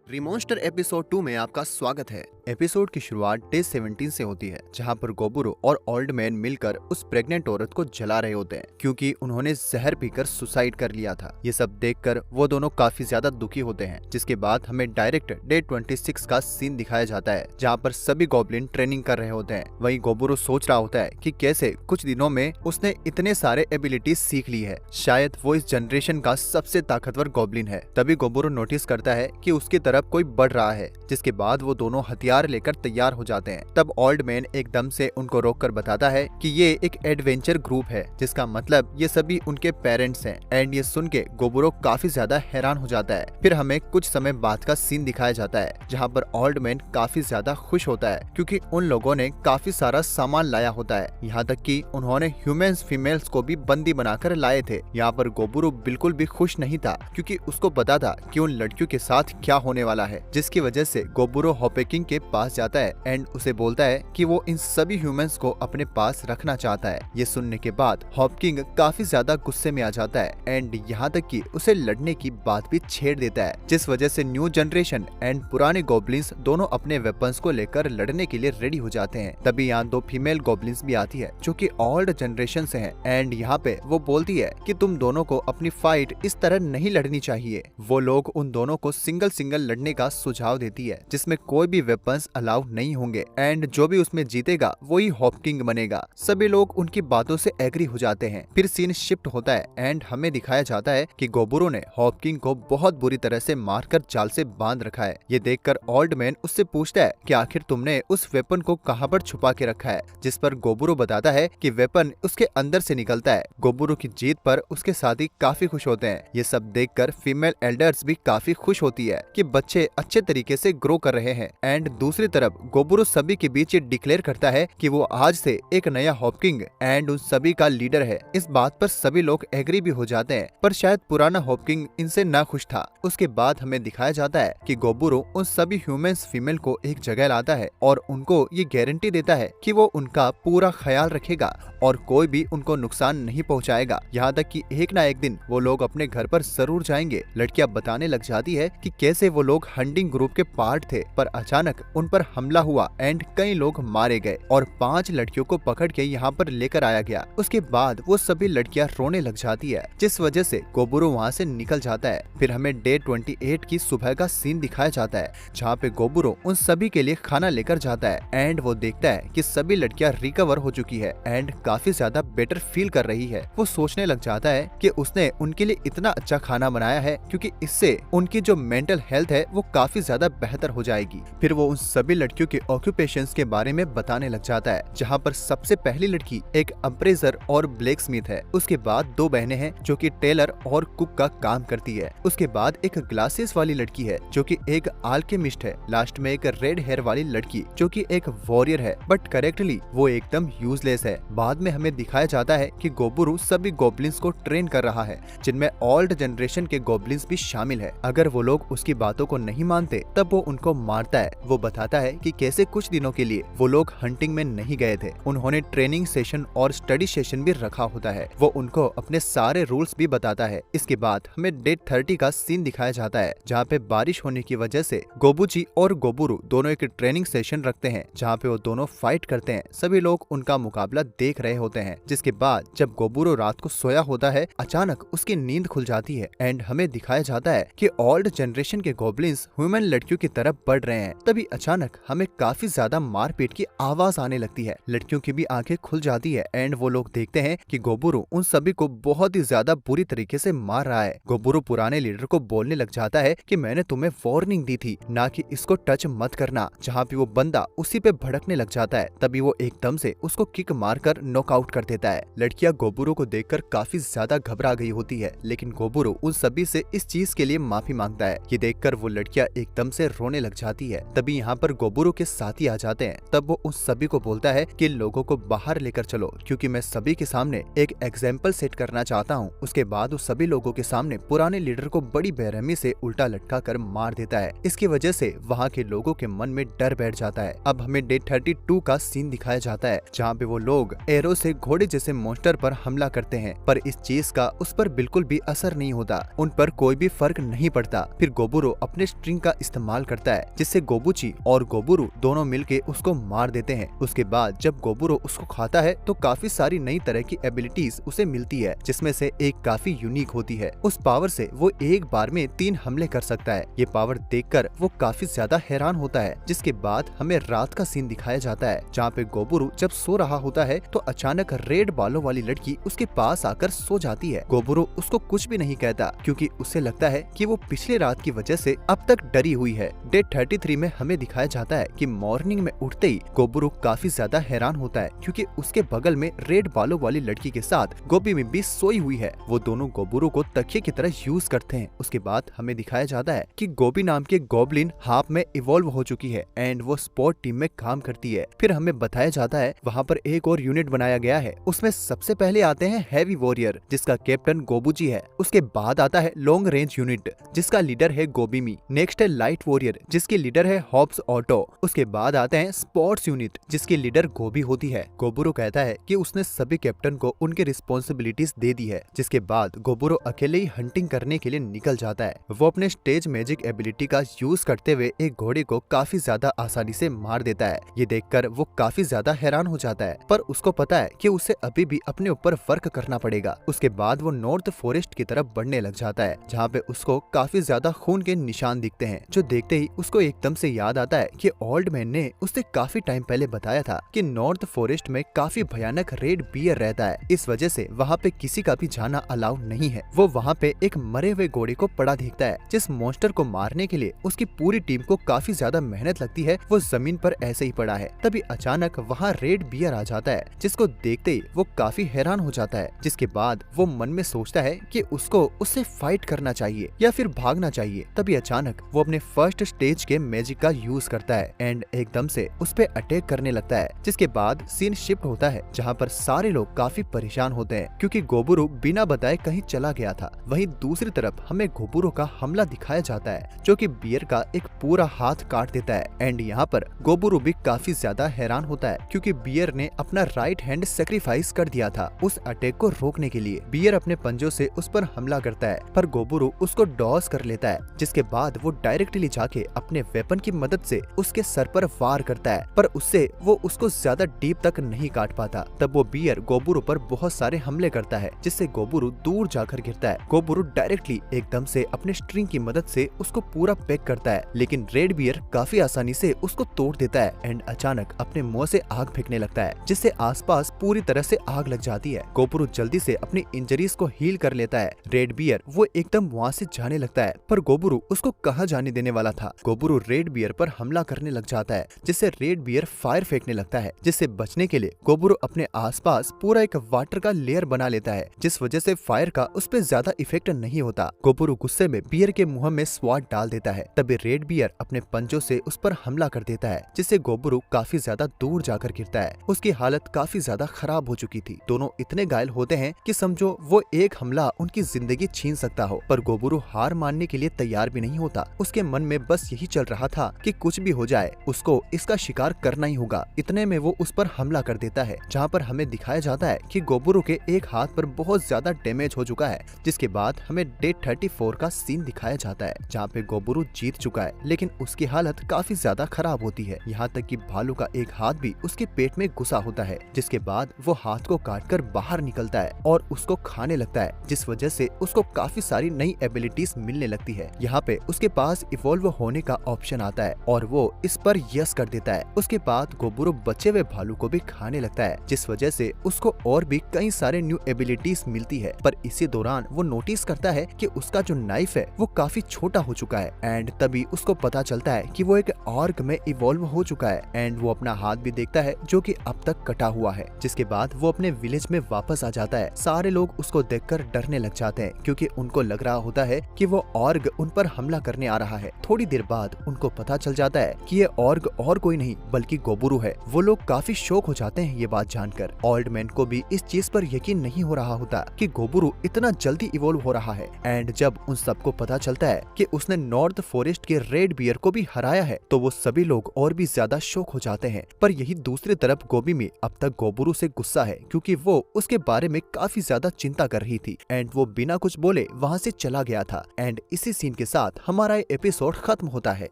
रिमॉन्स्टर episode 2 में आपका स्वागत है। एपिसोड की शुरुआत डे 17 से होती है, जहां पर गोबुरो और ओल्ड मैन मिलकर उस प्रेग्नेंट औरत को जला रहे होते हैं क्योंकि उन्होंने जहर पीकर सुसाइड कर लिया था। ये सब देखकर वो दोनों काफी ज्यादा दुखी होते हैं, जिसके बाद हमें डायरेक्ट डे 26 का सीन दिखाया जाता है, जहां पर सभी गॉब्लिन ट्रेनिंग कर रहे होते हैं। वहीं गोबुरो सोच रहा होता है कि कैसे कुछ दिनों में उसने इतने सारे एबिलिटीज सीख ली है, शायद वो इस जनरेशन का सबसे ताकतवर गॉब्लिन है। तभी गोबुरो नोटिस करता है कि उसकी तरफ कोई बढ़ रहा है, जिसके बाद वो दोनों हथियार लेकर तैयार हो जाते हैं। तब ओल्ड मैन एकदम से उनको रोककर बताता है कि ये एक एडवेंचर ग्रुप है, जिसका मतलब ये सभी उनके पेरेंट्स हैं। एंड ये सुन के गोबुरो काफी ज्यादा हैरान हो जाता है। फिर हमें कुछ समय बाद का सीन दिखाया जाता है, जहाँ पर ओल्ड मैन काफी ज्यादा खुश होता है क्योंकि उन लोगों ने काफी सारा सामान लाया होता है। यहाँ तक कि उन्होंने ह्यूमंस फीमेल्स को भी बंदी बनाकर लाए थे। यहाँ पर गोबुरो बिल्कुल भी खुश नहीं था क्योंकि उसको पता था कि उन लड़कियों के साथ क्या होने वाला है, जिसकी वजह से गोबुरो हॉपकिंग के पास जाता है एंड उसे बोलता है कि वो इन सभी ह्यूमंस को अपने पास रखना चाहता है। ये सुनने के बाद हॉपकिंग काफी ज्यादा गुस्से में आ जाता है एंड यहाँ तक कि उसे लड़ने की बात भी छेड़ देता है, जिस वजह से न्यू जनरेशन एंड पुराने गॉब्लिन्स दोनों अपने वेपन्स को लेकर लड़ने के लिए रेडी हो जाते हैं। तभी यहाँ दो फीमेल गॉब्लिन्स भी आती है जो कि ओल्ड जनरेशन से हैं एंड यहाँ पे वो बोलती है कि तुम दोनों को अपनी फाइट इस तरह नहीं लड़नी चाहिए। वो लोग उन दोनों को सिंगल लड़ने का सुझाव देती है, जिसमें कोई भी वेपन्स अलाउ नहीं होंगे एंड जो भी उसमें जीतेगा वही हॉपकिंग बनेगा। सभी लोग उनकी बातों से एग्री हो जाते हैं। फिर सीन शिफ्ट होता है एंड हमें दिखाया जाता है कि गोबुरो ने हॉपकिंग को बहुत बुरी तरह से मारकर जाल से बांध रखा है। ये देखकर ओल्ड मैन उससे पूछता है कि आखिर तुमने उस वेपन को कहां पर छुपा के रखा है, जिस पर गोबुरो बताता है कि वेपन उसके अंदर से निकलता है। गोबुरो की जीत पर उसके साथी काफी खुश होते हैं। ये सब देखकर फीमेल एल्डर्स भी काफी खुश होती है कि बच्चे अच्छे तरीके से ग्रो कर रहे हैं। एंड दूसरी तरफ गोबुरो सभी के बीच ये डिक्लेयर करता है कि वो आज से एक नया हॉपकिंग एंड उन सभी का लीडर है। इस बात पर सभी लोग एग्री भी हो जाते हैं, पर शायद पुराना हॉपकिंग इनसे ना खुश था। उसके बाद हमें दिखाया जाता है कि गोबुरो उन सभी ह्यूमंस फीमेल को एक जगह लाता है और उनको ये गारंटी देता है कि वो उनका पूरा ख्याल रखेगा और कोई भी उनको नुकसान नहीं पहुंचाएगा। यहाँ तक कि एक ना एक दिन वो लोग अपने घर पर जरूर जाएंगे। लड़कियां बताने लग जाती है कि कैसे वो लोग हंटिंग ग्रुप के पार्ट थे, पर अचानक उन पर हमला हुआ एंड कई लोग मारे गए और 5 लड़कियों को पकड़ के यहाँ पर लेकर आया गया। उसके बाद वो सभी लड़कियां रोने लग जाती है, जिस वजह से गोबुरो वहाँ से निकल जाता है। फिर हमें डे 28 की सुबह का सीन दिखाया जाता है, जहाँ पे गोबुरो उन सभी के लिए खाना लेकर जाता है एंड वो देखता है कि सभी लड़कियां रिकवर हो चुकी है एंड काफी ज्यादा बेटर फील कर रही है। वो सोचने लग जाता है कि उसने उनके लिए इतना अच्छा खाना बनाया है क्योंकि इससे उनकी जो मेंटल हेल्थ है वो काफी ज्यादा बेहतर हो जाएगी। फिर वो उन सभी लड़कियों के ऑक्यूपेशंस के बारे में बताने लग जाता है, जहाँ पर सबसे पहली लड़की एक अप्रेजर और ब्लैक स्मिथ है। उसके बाद 2 बहनें हैं जो कि टेलर और कुक का काम करती है। उसके बाद एक ग्लासेस वाली लड़की है जो कि एक आल्केमिस्ट है। लास्ट में एक रेड हेयर वाली लड़की जो कि एक वॉरियर है, बट करेक्टली वो एकदम यूजलेस है। बाद में हमें दिखाया जाता है कि गोबुरो सभी गॉब्लिन्स को ट्रेन कर रहा है, जिनमें ओल्ड जनरेशन के गॉब्लिन्स भी शामिल है। अगर वो लोग उसकी बातों को नहीं मानते तब वो उनको मारता है। वो बताता है कि कैसे कुछ दिनों के लिए वो लोग हंटिंग में नहीं गए थे। उन्होंने ट्रेनिंग सेशन और स्टडी सेशन भी रखा होता है। वो उनको अपने सारे रूल्स भी बताता है। इसके बाद हमें डे 30 का सीन दिखाया जाता है, जहाँ पे बारिश होने की वजह से गोबुची और गोबुरो दोनों एक ट्रेनिंग सेशन रखते हैं, जहाँ पे वो दोनों फाइट करते हैं। सभी लोग उनका मुकाबला देख रहे होते हैं। जिसके बाद जब गोबुरो रात को सोया होता है, अचानक उसकी नींद खुल जाती है एंड हमें दिखाया जाता है कि ओल्ड जनरेशन के गॉब्लिन्स ह्यूमन लड़कियों की तरफ बढ़ रहे हैं। तभी अचानक हमें काफी ज्यादा मारपीट की आवाज आने लगती है। लड़कियों की भी आंखें खुल जाती है एंड वो लोग देखते हैं कि गोबुरो उन सभी को बहुत ही ज्यादा बुरी तरीके से मार रहा है। गोबुरो पुराने लीडर को बोलने लग जाता है कि मैंने तुम्हें वार्निंग दी थी ना कि इसको टच मत करना, जहाँ पे वो बंदा उसी पे भड़कने लग जाता है। तभी वो एकदम से उसको किक मारकर नॉकआउट कर देता है। लड़कियां गोबुरो को देखकर काफी ज्यादा घबरा गई होती है, लेकिन गोबुरो उन सभी से इस चीज के लिए माफी मांगता है। ये देखकर वो लड़कियां एकदम से रोने लग जाती है। तभी यहाँ पर गोबुरो के साथी आ जाते हैं तब वो उस सभी को बोलता है कि लोगों को बाहर लेकर चलो, क्योंकि मैं सभी के सामने एक एग्जाम्पल सेट करना चाहता हूँ। उसके बाद वो सभी लोगों के सामने पुराने लीडर को बड़ी बेरहमी से उल्टा लटका कर मार देता है। इसकी वजह से वहाँ के लोगों के मन में डर बैठ जाता है। अब हमें डे 32 का सीन दिखाया जाता है जहाँ पे वो लोग एरो से घोड़े जैसे मॉन्स्टर पर हमला करते हैं, पर इस चीज का उस पर बिल्कुल भी असर नहीं होता, उन पर कोई भी फर्क नहीं पड़ता। फिर गोबुरो अपने स्ट्रिंग का इस्तेमाल करता है जिससे गोबुची और गोबुरु दोनों मिलके उसको मार देते हैं। उसके बाद जब गोबुरो उसको खाता है तो काफी सारी नई तरह की एबिलिटीज उसे मिलती है, जिसमें से एक काफी यूनिक होती है। उस पावर से वो एक बार में 3 हमले कर सकता है। ये पावर देखकर वो काफी ज्यादा हैरान होता है। जिसके बाद हमें रात का सीन दिखाया जाता है जहाँ पे गोबुरु जब सो रहा होता है तो अचानक रेड बालों वाली लड़की उसके पास आकर सो जाती है। गोबुरु उसको कुछ भी नहीं कहता क्योंकि उसे लगता है कि वो पिछले रात की वजह से अब तक डरी हुई है। डे 33 में हमें दिखाया जाता है कि मॉर्निंग में उठते ही गोबुरु काफी ज्यादा हैरान होता है क्योंकि उसके बगल में रेड बालों वाली लड़की के साथ गोबी में भी सोई हुई है। वो दोनों गोबुरु को तकिए की तरह यूज करते हैं। उसके बाद हमें दिखाया जाता है कि गोबी नाम के गॉब्लिन हाफ में इवॉल्व हो चुकी है एंड वो स्पोर्ट टीम में काम करती है। फिर हमें बताया जाता है वहाँ पर एक और यूनिट बनाया गया है। उसमें सबसे पहले आते हैं हैवी वॉरियर जिसका कैप्टन गोबुजी है। उसके बाद आता है लॉन्ग रेंज यूनिट जिसका लीडर है गोबीमी। नेक्स्ट है लाइट वॉरियर जिसकी लीडर है हॉब्स ऑटो। उसके बाद आते हैं स्पोर्ट्स यूनिट जिसकी लीडर गोबी होती है। गोबुरो कहता है कि उसने सभी कैप्टन को उनकी रिस्पॉन्सिबिलिटीज दे दी है। जिसके बाद गोबुरो अकेले ही हंटिंग करने के लिए निकल जाता है। वो अपने स्टेज मैजिक एबिलिटी का यूज करते हुए एक घोड़े को काफी ज्यादा आसानी से मार देता है। ये देखकर वो काफी ज्यादा हैरान हो जाता है, पर उसको पता है कि उसे अभी भी अपने ऊपर वर्क करना पड़ेगा। उसके बाद वो नॉर्थ फॉरेस्ट की तरफ बढ़ने लग जाता है जहाँ पे उसको काफी ज्यादा खून के निशान दिखते हैं, जो देखते ही उसको एकदम से याद आता है कि ओल्ड मैन ने उससे काफी टाइम पहले बताया था कि नॉर्थ फॉरेस्ट में काफी भयानक रेड बियर रहता है। इस वजह से वहाँ पे किसी का भी जाना अलाउ नहीं है। वो वहाँ पे एक मरे हुए घोड़े को पड़ा देखता है जिस मॉन्स्टर को मारने के लिए उसकी पूरी टीम को काफी ज्यादा मेहनत लगती है। वो जमीन पर ऐसे ही पड़ा है। तभी अचानक वहाँ रेड बियर आ जाता है जिसको देखते ही वो काफी हैरान हो जाता है। जिसके बाद वो मन में सोचता है कि उसको उससे फाइट करना चाहिए या फिर भागना चाहिए। तभी अचानक वो अपने फर्स्ट स्टेज के मैजिक का यूज करता है एंड एकदम से उस पे अटैक करने लगता है। जिसके बाद सीन शिफ्ट होता है जहाँ पर सारे लोग काफी परेशान होते हैं क्योंकि गोबुरु बिना बताए कहीं चला गया था। वहीं दूसरी तरफ हमें गोबुरु का हमला दिखाया जाता है जो कि बियर का एक पूरा हाथ काट देता है एंड यहाँ पर गोबुरु भी काफी ज्यादा हैरान होता है क्योंकि बियर ने अपना राइट हैंड सेक्रीफाइस कर दिया था उस अटैक को रोकने के लिए। बियर अपने पंजों से उस पर हमला करता है पर गोबुरु उसको डॉस कर लेता है। जिसके बाद वो डायरेक्टली जाके अपने वेपन की मदद से उसके सर पर वार करता है, पर उससे वो उसको ज्यादा डीप तक नहीं काट पाता। तब वो बियर गोबुरु पर बहुत सारे हमले करता है जिससे गोबुरु दूर जाकर गिरता है। गोबुरु डायरेक्टली एकदम से अपने स्ट्रिंग की मदद से उसको पूरा पैक करता है, लेकिन रेड बियर काफी आसानी से उसको तोड़ देता है एंड अचानक अपने मुंह से आग फेंकने लगता है जिससे आसपास पूरी तरह से आग लग जाती है। गोबुरु जल्दी से अपनी इंजरीज को हील कर लेता है। रेड बियर वो एकदम वहाँ से जाने लगता है पर गोबुरु उसको कहाँ जाने देने वाला था। गोबुरु रेड बियर पर हमला करने लग जाता है जिससे रेड बियर फायर फेंकने लगता है, जिससे बचने के लिए गोबुरु अपने आसपास पूरा एक वाटर का लेयर बना लेता है जिस वजह से फायर का उस पर ज्यादा इफेक्ट नहीं होता। गोबुरु गुस्से में बियर के मुंह में स्वाद डाल देता है। तभी रेड बियर अपने पंजों से उस पर हमला कर देता है जिससे गोबुरु काफी ज्यादा दूर जाकर गिरता है। उसकी हालत काफी ज्यादा खराब हो चुकी थी। दोनों इतने घायल होते हैं कि समझो वो एक हमला उनकी जिंदगी छीन सकता हो, पर गोबुरु हार मानने के लिए तैयार भी नहीं होता। उसके मन में बस यही चल रहा था कि कुछ भी हो जाए उसको इसका शिकार करना ही होगा। इतने में वो उस पर हमला कर देता है जहाँ पर हमें दिखाया जाता है कि गोबुरु के एक हाथ पर बहुत ज्यादा डैमेज हो चुका है। जिसके बाद हमें डे 34 का सीन दिखाया जाता है जहाँ पे गोबुरु जीत चुका है, लेकिन उसकी हालत काफी ज्यादा खराब होती है। यहाँ तक कि भालू का एक हाथ भी उसके पेट में घुसा होता है। जिसके बाद वो हाथ को काटकर बाहर निकलता है और उसको खाने लगता है, जिस वजह से उसको काफी सारी नई एबिलिटीज मिलने लगती है। यहाँ पे उसके पास इवॉल्व होने का ऑप्शन आता है और वो इस पर यस कर देता है। उसके बाद गोबुरु बचे हुए भालू को भी खाने लगता है, जिस वजह से उसको और भी कई सारे न्यू एबिलिटीज मिलती है। पर इसी दौरान वो नोटिस करता है कि उसका जो नाइफ है वो काफी छोटा हो चुका है एंड तभी उसको पता चलता है कि वो एक ऑर्ग में इवॉल्व हो चुका है एंड वो अपना हाथ भी देखता है जो कि अब तक कटा हुआ है। जिसके बाद वो अपने विलेज में वापस आ जाता है। सारे लोग उसको देखकर डरने लग जाते हैं क्योंकि उनको लग रहा होता है कि वो ऑर्ग उन पर हमला करने आ रहा है। थोड़ी देर बाद उनको पता चल जाता है कि ये ऑर्ग और कोई नहीं बल्कि गोबुरु है। वो लोग काफी शॉक हो जाते हैं ये बात जानकर। ओल्ड मैन को भी इस चीज पर यकीन नहीं हो रहा होता कि गोबुरु इतना जल्दी इवॉल्व हो रहा है। एंड जब उन सबको पता चलता है कि उसने नॉर्थ फॉरेस्ट के रेड बियर को भी हराया है तो वो सभी लोग और भी ज्यादा शॉक हो जाते हैं। पर यही दूसरी तरफ गोबीमी अब तक गोबुरु से गुस्सा है क्योंकि वो उसके बारे में काफी ज्यादा चिंता कर रही थी एंड वो बिना कुछ बोले वहाँ से चला गया था। एंड इसी सीन के साथ हमारा एपिसोड खत्म होता है।